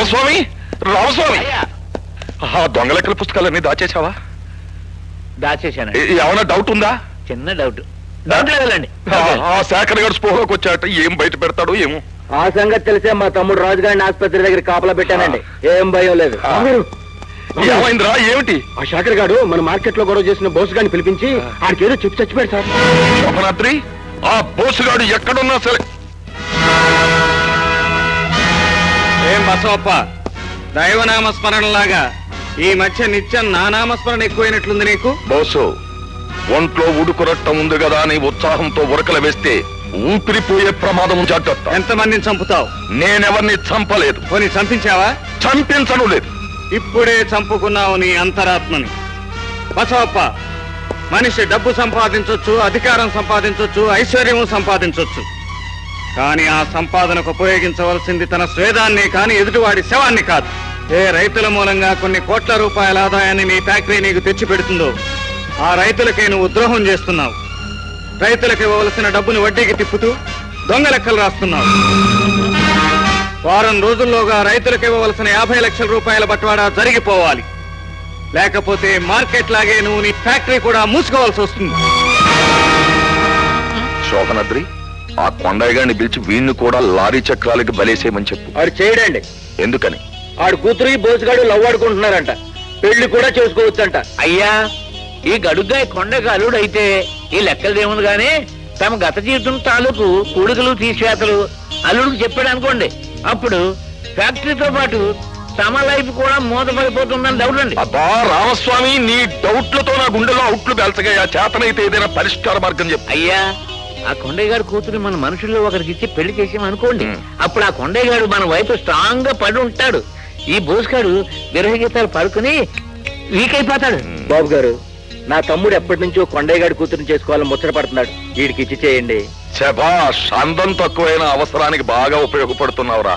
రామస్వామి రామస్వామి ఆ దొంగ లెక్కల పుస్తకాలన్నీ దాచేసావా? దాచేశానండి. ఏమైనా డౌట్ ఉందా? చిన్న డౌట్ లేదండి. ఆ శేఖర్ గారు స్పోహలోకి వచ్చాట, ఏం బయట పెడతాడో ఏమో. ఆ సంగతి తెలిసే మా తమ్ముడు రాజుగారిని ఆసుపత్రి దగ్గర కాపలా పెట్టానండి. ఏం భయం లేదు. ఏమైందిరా? ఏమిటి? ఆ శేఖర్ గారు మన మార్కెట్ లో గొడవ చేసిన బోసు గారిని పిలిపించి ఆడికి ఏదో చెప్పి చచ్చిపోయాడు సార్. శోభనాద్రి, ఆ బోసుగాడు ఎక్కడున్నా సరే. ఏం బసవప్ప, దైవనామస్మరణలాగా ఈ మధ్య నిత్యం నా నామస్మరణ ఎక్కువైనట్లుంది నీకు? బోసు, ఒంట్లో ఉడుకురట్టం ఉంది కదా అని ఉత్సాహంతో ఉరకలు వేస్తే ఊపిరిపోయే ప్రమాదం జాగ్రత్త. ఎంతమందిని చంపుతావు? నేనెవరిని చంపలేదు. పోనీ చంపించావా? చంపించను లేదు. ఇప్పుడే చంపుకున్నావు నీ అంతరాత్మని. బసవప్ప, మనిషి డబ్బు సంపాదించొచ్చు, అధికారం సంపాదించొచ్చు, ఐశ్వర్యము సంపాదించొచ్చు. కానీ ఆ సంపాదనకు ఉపయోగించవలసింది తన స్వేదాన్ని కానీ ఎదుటివాడి శవాన్ని కాదు. ఏ రైతుల మూలంగా కొన్ని కోట్ల రూపాయల ఆదాయాన్ని నీ ఫ్యాక్టరీ నీకు తెచ్చి పెడుతుందో ఆ రైతులకే నువ్వు ద్రోహం చేస్తున్నావు. రైతులకు ఇవ్వవలసిన డబ్బుని వడ్డీకి తిప్పుతూ దొంగ లెక్కలు రాస్తున్నావు. వారం రోజుల్లోగా రైతులకు ఇవ్వవలసిన 50 లక్షల రూపాయల బట్వాడా జరిగిపోవాలి. లేకపోతే మార్కెట్ లాగే నువ్వు నీ ఫ్యాక్టరీ కూడా మూసుకోవాల్సి వస్తుంది. శోభనాద్రి, ఆ కొండయ్య గారిని పిలిచి వీణ్ణి కూడా లారీ చక్రాలకి బలేసేయమని చెప్పు. ఆడు చేయడండి. ఎందుకని? ఆడు కూతురు బోసుగాడు లవ్ ఆడుకుంటున్నారంట. పెళ్లి కూడా చేసుకోవచ్చంట. అయ్యా, ఈ గడుగ్గా కొండకు అల్లుడు అయితే ఈ లెక్కలదేముంది గానీ తమ గత జీవితం తాలూకు కూడుకలు తీసివేతలు అల్లుడికి చెప్పాడు అనుకోండి, అప్పుడు ఫ్యాక్టరీతో పాటు తమ లైఫ్ కూడా మూతపడిపోతుందని డౌట్ అండి. అబ్బా రామస్వామి, నీ డౌట్లతో నా గుండెలో అవుట్లు పెంచగా చేతనైతే ఏదైనా పరిష్కార మార్గం చెప్పు. అయ్యా, ఆ కొండయ్య గారి కూతురు మన మనుషుల్లో ఒకరికి ఇచ్చి పెళ్లి చేసామనుకోండి, అప్పుడు ఆ కొండయ్య గారు మన వైపు స్ట్రాంగ్ గా పడి ఉంటాడు. ఈ బోసుగాడు విరహగీతాలు పడుకుని వీక్ అయిపోతాడు. బాబు గారు, నా తమ్ముడు ఎప్పటి నుంచో కొండయ్య గారి కూతురుని చేసుకోవాలని ముచ్చట పడుతున్నాడు. వీడికి ఇచ్చి చేయండి. శభాష్, అందం తక్కువైన అవసరానికి బాగా ఉపయోగపడుతున్నావురా.